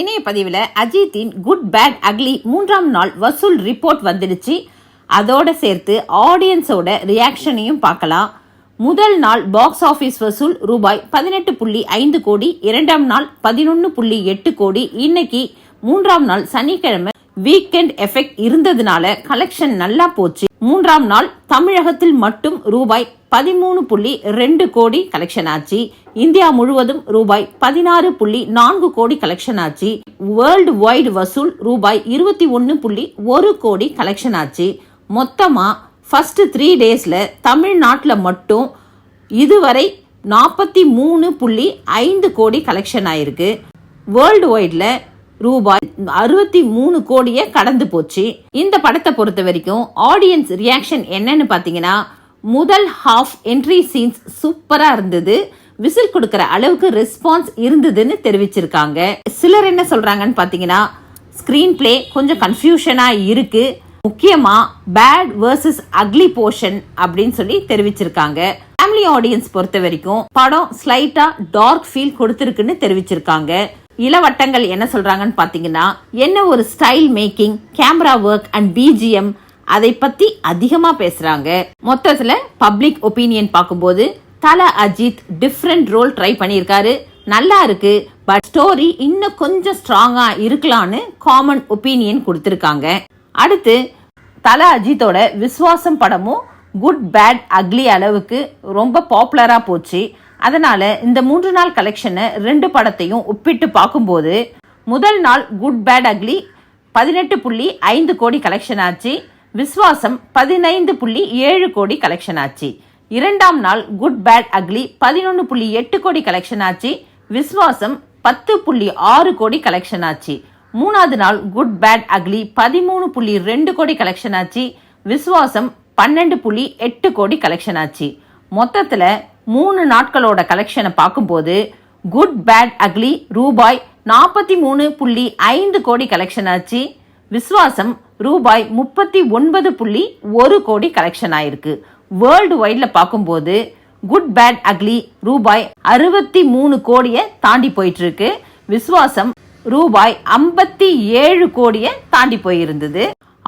இணைய பதிவில் அஜித்தின் குட் பேட் அக்லி 3ஆம் நாள் வசூல் ரிப்போர்ட் வந்துடுச்சு. அதோட சேர்த்து ஆடியன்ஸோட ரியாக்ஷனையும் பார்க்கலாம். முதல் நாள் பாக்ஸ் ஆபீஸ் வசூல் ரூபாய் 18.5 கோடி, 2ஆம் நாள் 11.8 கோடி. இன்னைக்கு 3ஆம் நாள் சனிக்கிழமை வீக்கெண்ட் எஃபெக்ட் இருந்ததுனால கலெக்ஷன் நல்லா போச்சு. 3ஆம் நாள் தமிழகத்தில் மட்டும் ரூபாய் 13.2 கோடி கலெக்ஷன் ஆச்சு. இந்தியா முழுவதும் ரூபாய் 16.4 கோடி கலெக்ஷன் ஆச்சு. வேர்ல்டு வைடு வசூல் ரூபாய் 21.1 கோடி கலெக்ஷன் ஆச்சு. மொத்தமா ஃபர்ஸ்ட் 3 டேஸ்ல தமிழ்நாட்டில் மட்டும் இதுவரை 43.5 கோடி கலெக்ஷன் ஆயிருக்கு. வேர்ல்டு வைட்ல ரூபாய் 63 கோடியை கடந்து போச்சு. இந்த படத்தை பொறுத்த வரைக்கும் ஆடியன்ஸ் ரியாக்ஷன் என்னன்னு பாத்தீங்கன்னா, முதல் ஹாஃப் என்ட்ரி சீன்ஸ் சூப்பரா இருந்தது, விசில் கொடுக்கிற அளவுக்கு ரெஸ்பான்ஸ் இருந்ததுன்னு தெரிவிச்சிருக்காங்க. சிலர் என்ன சொல்றாங்கன்னு பாத்தீங்கன்னா, ஸ்கிரீன் பிளே கொஞ்சம் கன்ஃபியூஷனா இருக்கு, முக்கியமா பேட் வர்சஸ் அக்லி போர்ஷன் அப்படின்னு சொல்லி தெரிவிச்சிருக்காங்க. ஃபேமிலி ஆடியன்ஸ் பொறுத்த வரைக்கும் படம் ஸ்லைட்டா டார்க் ஃபீல் கொடுத்திருக்குன்னு தெரிவிச்சிருக்காங்க. இளவட்டங்கள் என்ன சொல்றாங்கன்னு பாத்தீங்கன்னா, என்ன ஒரு style making, camera work and BGM, அதை பத்தி அதிகமா பேசுறாங்க. மொத்தத்துல பப்ளிக் ஒப்பீனியன் பார்க்கும்போது Thala Ajith different role try பண்ணியிருக்காரு, நல்லா இருக்கு, பட் ஸ்டோரி இன்னும் கொஞ்சம் ஸ்ட்ராங்கா இருக்கலாம்னு காமன் ஒப்பீனியன் கொடுத்திருக்காங்க. அடுத்து தல அஜித்தோட விஸ்வாசம் படமும் குட் பேட் அக்லி அளவுக்கு ரொம்ப பாப்புலரா போச்சு. அதனால இந்த 3 நாள் கலெக்ஷனை 2 படத்தையும் ஒப்பிட்டு பார்க்கும்போது, முதல் நாள் குட் பேட் அக்லி 18.5 கோடி கலெக்ஷன் ஆச்சு. விஸ்வாசம் 15.7 கோடி கலெக்ஷன் ஆச்சு. 2ஆம் நாள் குட் பேட் அக்லி 11.8 கோடி கலெக்ஷன் ஆச்சு. விஸ்வாசம் 10.6 கோடி கலெக்ஷன் ஆச்சு. 3ஆவது நாள் குட் பேட் அக்லி 13.2 கோடி கலெக்ஷன் ஆச்சு. விஸ்வாசம் 12.8 கோடி கலெக்ஷன் ஆச்சு. மொத்தத்துல 3 நாட்களோட கலெக்ஷனை பார்க்கும்போது குட் பேட் அக்லி ரூபாய் 43.5 கோடி கலெக்ஷன் ஆச்சு. விஸ்வாசம் ரூபாய் 39.1 கோடி கலெக்ஷன் ஆயிருக்கு. வேர்ல்டு வைட்ல பார்க்கும்போது குட் பேட் அக்லி ரூபாய் 63 கோடியை தாண்டி போயிட்டு இருக்கு. விஸ்வாசம் ரூபாய் 57 கோடியை தாண்டி போயிருந்தது.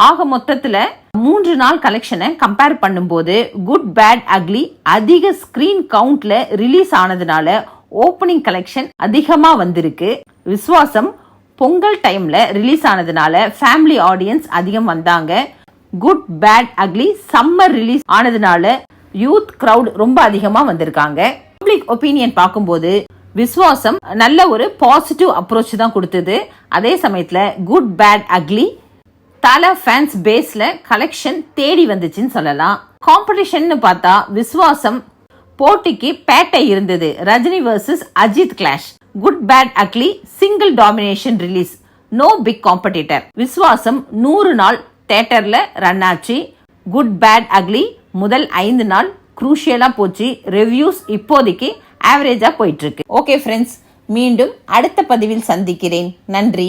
ஆக மொத்தத்துல 3 நாள் கலெக்ஷனை கம்பேர் பண்ணும்போது குட் பேட் அக்லி அதிக ஸ்கிரீன் கவுண்ட்ல ரிலீஸ் ஆனதுனால ஓப்பனிங் கலெக்ஷன் அதிகமா வந்திருக்கு. விஸ்வாசம் பொங்கல் டைம்ல ரிலீஸ் ஆனதுனால ஃபேமிலி ஆடியன்ஸ் அதிகம் வந்தாங்க. Good bad Ugly summer release ஆனதுனால யூத் கிரவுட் ரொம்ப அதிகமா வந்திருக்காங்க. பப்ளிக் ஒப்பீனியன் பார்க்கும்போது விஸ்வாசம் நல்ல ஒரு பாசிட்டிவ் அப்ரோச் தான் கொடுத்தது. அதே சமயத்துல good bad ugly Thala fans பேஸ்ல கலெக்ஷன் தேடி வந்துச்சுன்னு சொல்லலாம். காம்படிஷன் பார்த்தா விஸ்வாசம் போட்டிக்கு பேட்டை இருந்தது, Rajini versus Ajith clash. Good bad ugly single domination release, no big competitor. Viswasam 100 நாள் தியேட்டர்ல ரன் ஆச்சு. குட் பேட் அக்லி முதல் 5 நாள் குரூஷியலா போச்சு. ரிவ்யூஸ் இப்போதைக்கு ஆவரேஜா போயிட்டு இருக்கு. ஓகே ஃப்ரெண்ட்ஸ், மீண்டும் அடுத்த பதிவில் சந்திக்கிறேன். நன்றி.